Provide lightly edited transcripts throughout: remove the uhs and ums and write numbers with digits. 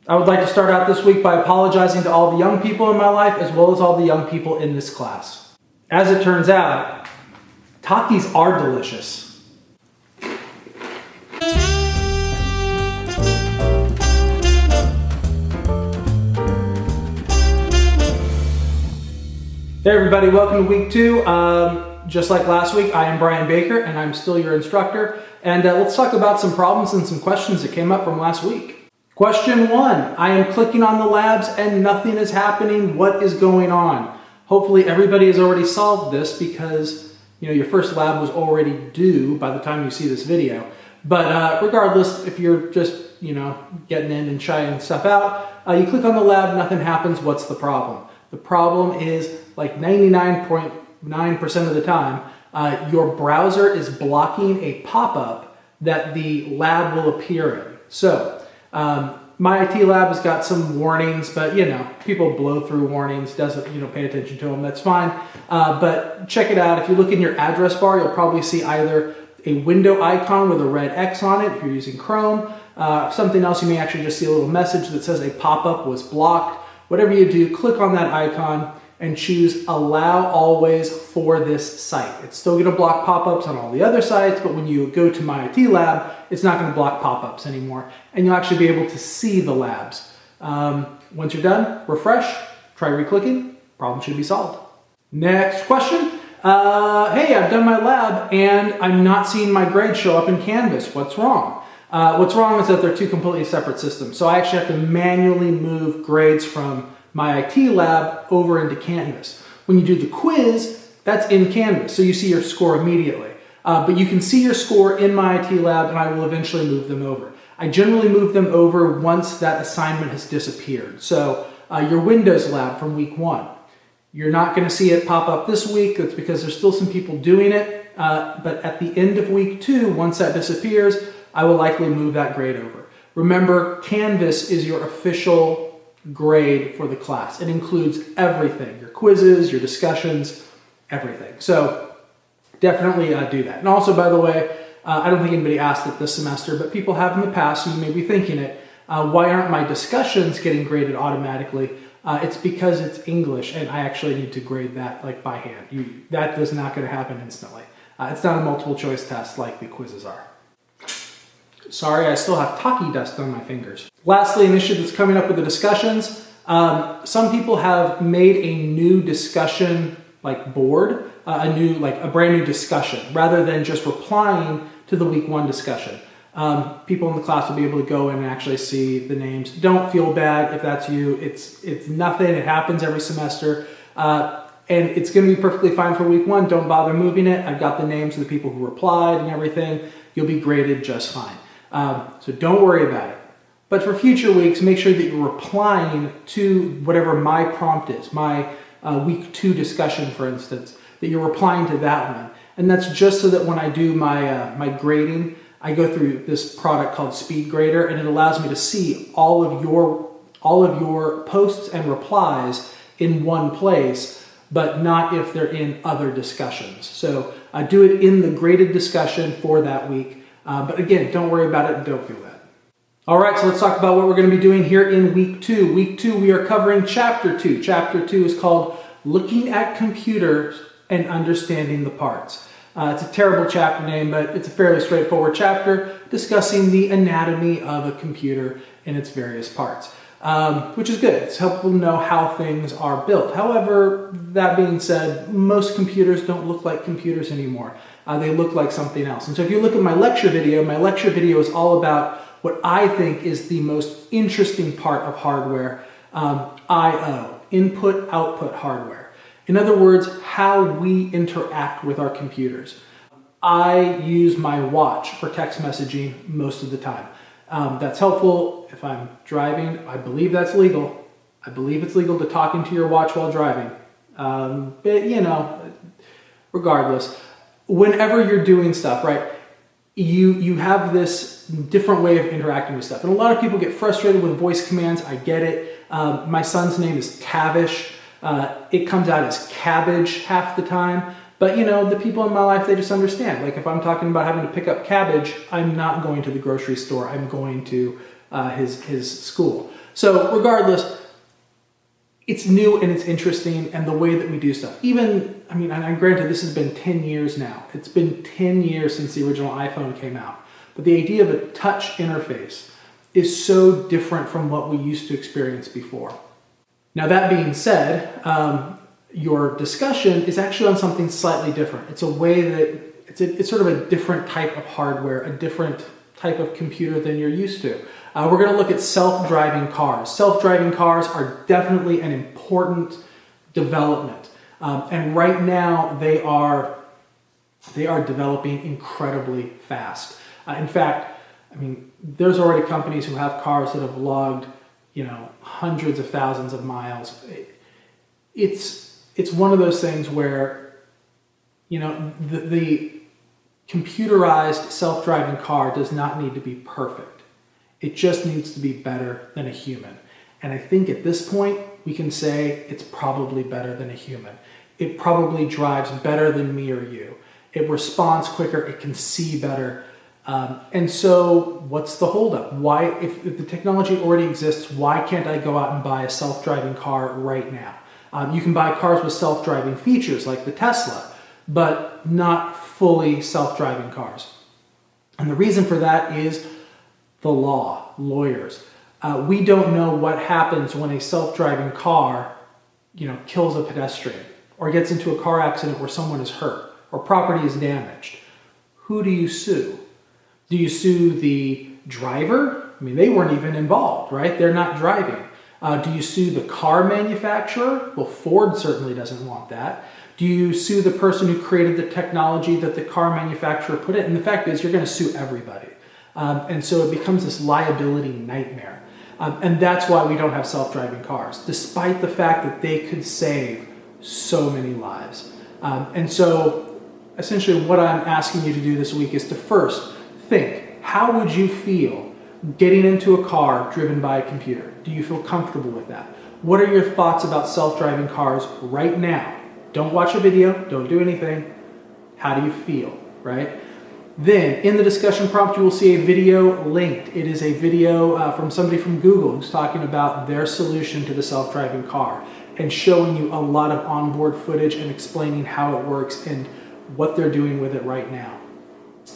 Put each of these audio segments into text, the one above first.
I would like to start out this week by apologizing to all the young people in my life as well as all the young people in this class. As it turns out, Takis are delicious. Hey everybody, welcome to week 2. Just like last week, I am Brian Baker and I'm still your instructor. And let's talk about some problems and some questions that came up from last week. Question 1, I am clicking on the labs and nothing is happening. What is going on? Hopefully everybody has already solved this because your first lab was already due by the time you see this video. But regardless, if you're just getting in and trying stuff out, you click on the lab, nothing happens. What's the problem? The problem is, like 99.9% of the time, your browser is blocking a pop-up that the lab will appear in. So, my IT lab has got some warnings, but people blow through warnings, doesn't pay attention to them, that's fine. But check it out. If you look in your address bar, you'll probably see either a window icon with a red X on it if you're using Chrome. Something else, you may actually just see a little message that says a pop-up was blocked. Whatever you do, click on that icon and choose Allow Always for this site. It's still going to block pop-ups on all the other sites, but when you go to My IT Lab, it's not going to block pop-ups anymore, and you'll actually be able to see the labs. Once you're done, refresh, try re-clicking, problem should be solved. Next question. Hey, I've done my lab and I'm not seeing my grades show up in Canvas. What's wrong? What's wrong is that they're two completely separate systems. So I actually have to manually move grades from my IT lab over into Canvas. When you do the quiz, that's in Canvas, so you see your score immediately. But you can see your score in my IT lab and I will eventually move them over. I generally move them over once that assignment has disappeared. So your Windows lab from week 1, you're not going to see it pop up this week. That's because there's still some people doing it. But at the end of week 2, once that disappears, I will likely move that grade over. Remember, Canvas is your official grade for the class. It includes everything, your quizzes, your discussions, everything. So definitely do that. And also, by the way, I don't think anybody asked it this semester, but people have in the past, so you may be thinking it, why aren't my discussions getting graded automatically? It's because it's English and I actually need to grade that by hand. That is not going to happen instantly. It's not a multiple choice test like the quizzes are. Sorry, I still have Taki dust on my fingers. Lastly, an issue that's coming up with the discussions. Some people have made a new discussion board, a brand new discussion, rather than just replying to the week 1 discussion. People in the class will be able to go in and actually see the names. Don't feel bad if that's you. It's nothing. It happens every semester. And it's going to be perfectly fine for week 1. Don't bother moving it. I've got the names of the people who replied and everything. You'll be graded just fine. So don't worry about it. But for future weeks, make sure that you're replying to whatever my prompt is, my week 2 discussion, for instance, that you're replying to that one. And that's just so that when I do my grading, I go through this product called Speed Grader, and it allows me to see all of your posts and replies in one place, but not if they're in other discussions. So I do it in the graded discussion for that week. But again, don't worry about it and don't feel bad. All right, so let's talk about what we're going to be doing here in week 2. Week 2, we are covering chapter 2. Chapter 2 is called Looking at Computers and Understanding the Parts. It's a terrible chapter name, but it's a fairly straightforward chapter discussing the anatomy of a computer and its various parts, which is good. It's helpful to know how things are built. However, that being said, most computers don't look like computers anymore. They look like something else. And so if you look at my lecture video is all about what I think is the most interesting part of hardware, I/O, input-output hardware. In other words, how we interact with our computers. I use my watch for text messaging most of the time. That's helpful if I'm driving. I believe that's legal. I believe it's legal to talk into your watch while driving. But regardless, whenever you're doing stuff, right, you have this different way of interacting with stuff. And a lot of people get frustrated with voice commands. I get it. My son's name is Tavish. It comes out as cabbage half the time. But the people in my life, they just understand. Like if I'm talking about having to pick up cabbage, I'm not going to the grocery store. I'm going to his school. So regardless, it's new and it's interesting, and the way that we do stuff. Even, I mean, and granted, this has been 10 years now. It's been 10 years since the original iPhone came out. But the idea of a touch interface is so different from what we used to experience before. Now, that being said, your discussion is actually on something slightly different. It's a way that it's sort of a different type of hardware, a different type of computer than you're used to. We're going to look at self-driving cars. Self-driving cars are definitely an important development. And right now they are developing incredibly fast. In fact, I mean, there's already companies who have cars that have logged, hundreds of thousands of miles. It's one of those things where, the computerized self-driving car does not need to be perfect. It just needs to be better than a human. And I think at this point, we can say it's probably better than a human. It probably drives better than me or you. It responds quicker, it can see better. And so what's the holdup? Why, if the technology already exists, why can't I go out and buy a self-driving car right now? You can buy cars with self-driving features like the Tesla, but not fully self-driving cars. And the reason for that is the law, lawyers. We don't know what happens when a self-driving car, kills a pedestrian or gets into a car accident where someone is hurt or property is damaged. Who do you sue? Do you sue the driver? I mean, they weren't even involved, right? They're not driving. Do you sue the car manufacturer? Well, Ford certainly doesn't want that. Do you sue the person who created the technology that the car manufacturer put in? And the fact is, you're going to sue everybody. And so it becomes this liability nightmare. And that's why we don't have self-driving cars, despite the fact that they could save so many lives. And so essentially what I'm asking you to do this week is to first think, how would you feel getting into a car driven by a computer? Do you feel comfortable with that? What are your thoughts about self-driving cars right now? Don't watch a video, don't do anything. How do you feel, right? Then in the discussion prompt, you will see a video linked. It is a video from somebody from Google who's talking about their solution to the self-driving car and showing you a lot of onboard footage and explaining how it works and what they're doing with it right now.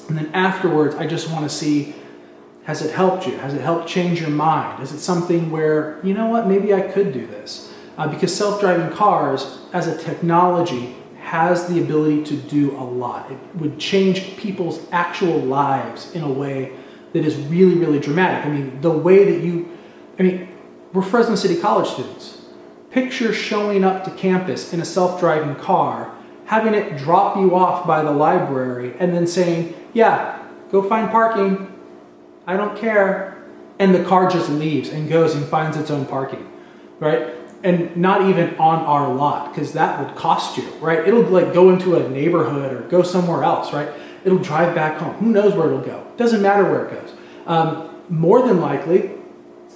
And then afterwards, I just want to see, has it helped you? Has it helped change your mind? Is it something where, you know what, maybe I could do this? Because self-driving cars as a technology has the ability to do a lot. It would change people's actual lives in a way that is really, really dramatic. I mean, the way that we're Fresno City College students. Picture showing up to campus in a self-driving car, having it drop you off by the library, and then saying, yeah, go find parking. I don't care. And the car just leaves and goes and finds its own parking, right? And not even on our lot, because that would cost you, right? It'll go into a neighborhood or go somewhere else, right? It'll drive back home. Who knows where it'll go? Doesn't matter where it goes. More than likely,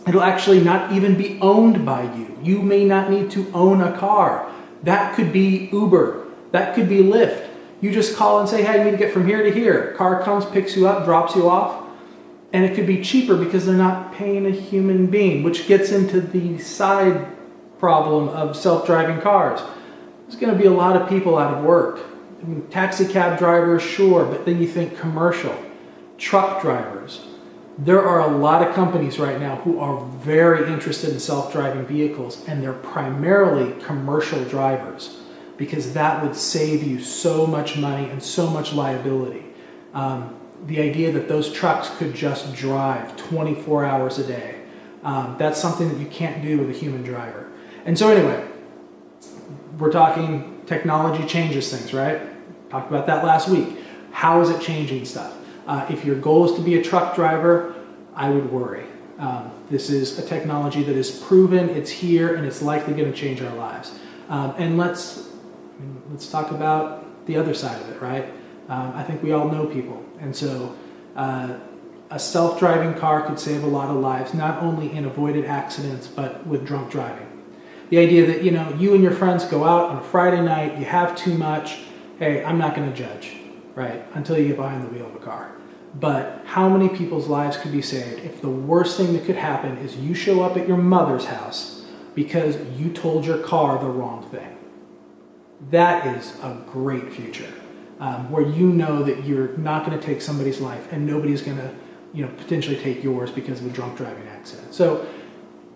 it'll actually not even be owned by you. You may not need to own a car. That could be Uber. That could be Lyft. You just call and say, hey, I need to get from here to here. Car comes, picks you up, drops you off. And it could be cheaper because they're not paying a human being, which gets into the side problem of self-driving cars. There's going to be a lot of people out of work. I mean, taxi cab drivers, sure, but then you think commercial, truck drivers. There are a lot of companies right now who are very interested in self-driving vehicles, and they're primarily commercial drivers because that would save you so much money and so much liability. The idea that those trucks could just drive 24 hours a day, that's something that you can't do with a human driver. And so anyway, we're talking technology changes things, right? Talked about that last week. How is it changing stuff? If your goal is to be a truck driver, I would worry. This is a technology that is proven, it's here, and it's likely going to change our lives. And let's talk about the other side of it, right? I think we all know people. And so a self-driving car could save a lot of lives, not only in avoided accidents, but with drunk driving. The idea that, you and your friends go out on a Friday night, you have too much, hey, I'm not going to judge, right, until you get behind the wheel of a car. but how many people's lives could be saved if the worst thing that could happen is you show up at your mother's house because you told your car the wrong thing? That is a great future, where you know that you're not going to take somebody's life and nobody's going to, potentially take yours because of a drunk driving accident. So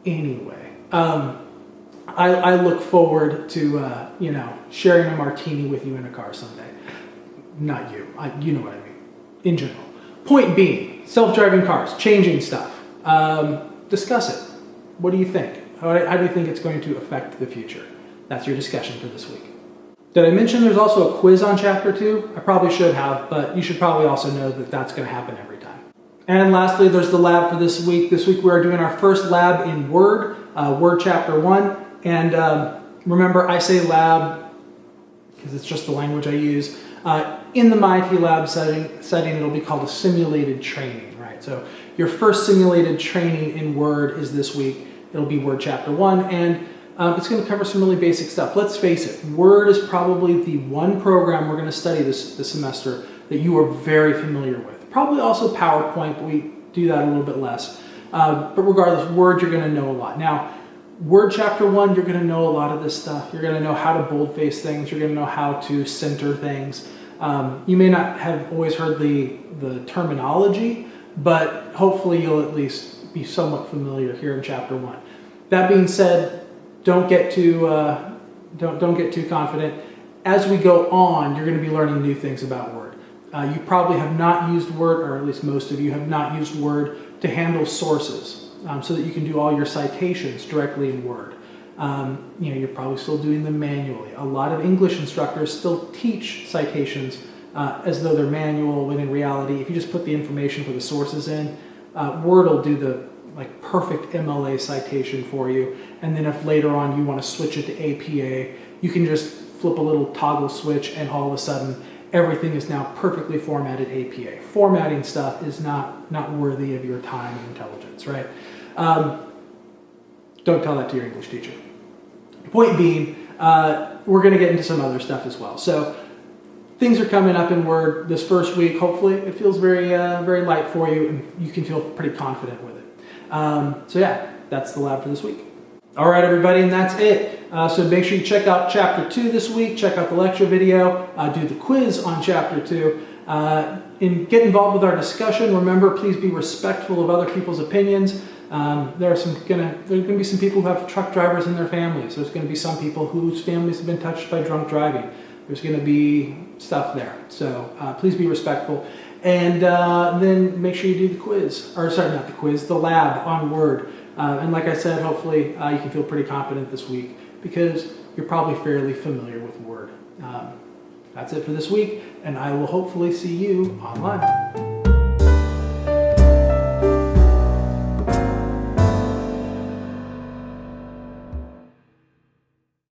anyway, I look forward to, sharing a martini with you in a car someday. Not you, you know what I mean, in general. Point being, self-driving cars, changing stuff. Discuss it. What do you think? How do you think it's going to affect the future? That's your discussion for this week. Did I mention there's also a quiz on Chapter 2? I probably should have, but you should probably also know that that's going to happen every time. And lastly, there's the lab for this week. This week we are doing our first lab in Word, Word Chapter 1. And remember, I say lab because it's just the language I use. In the MIT lab setting, it'll be called a simulated training, right? So your first simulated training in Word is this week. It'll be Word Chapter 1, and it's going to cover some really basic stuff. Let's face it, Word is probably the one program we're going to study this semester that you are very familiar with. Probably also PowerPoint, but we do that a little bit less. But regardless, Word, you're going to know a lot. Now, Word Chapter 1, you're going to know a lot of this stuff. You're going to know how to boldface things. You're going to know how to center things. You may not have always heard the terminology, but hopefully you'll at least be somewhat familiar here in Chapter 1. That being said, don't get too confident. As we go on, you're going to be learning new things about Word. You probably have not used Word, or at least most of you have not used Word to handle sources, so that you can do all your citations directly in Word. You're probably still doing them manually. A lot of English instructors still teach citations as though they're manual, when in reality, if you just put the information for the sources in, Word will do the perfect MLA citation for you. And then if later on you want to switch it to APA, you can just flip a little toggle switch and all of a sudden everything is now perfectly formatted APA. Formatting stuff is not worthy of your time and intelligence, right? Don't tell that to your English teacher. Point being, we're going to get into some other stuff as well. So things are coming up in Word this first week. Hopefully it feels very light for you and you can feel pretty confident with it. So yeah, that's the lab for this week. All right, everybody, and that's it. So make sure you check out Chapter 2 this week. Check out the lecture video. Do the quiz on Chapter 2. And get involved with our discussion. Remember, please be respectful of other people's opinions. There's going to be some people who have truck drivers in their families. There's going to be some people whose families have been touched by drunk driving. There's going to be stuff there. So please be respectful. And then make sure you do the quiz. Or sorry, not the quiz, the lab on Word. And like I said, hopefully you can feel pretty confident this week because you're probably fairly familiar with Word. That's it for this week, and I will hopefully see you online.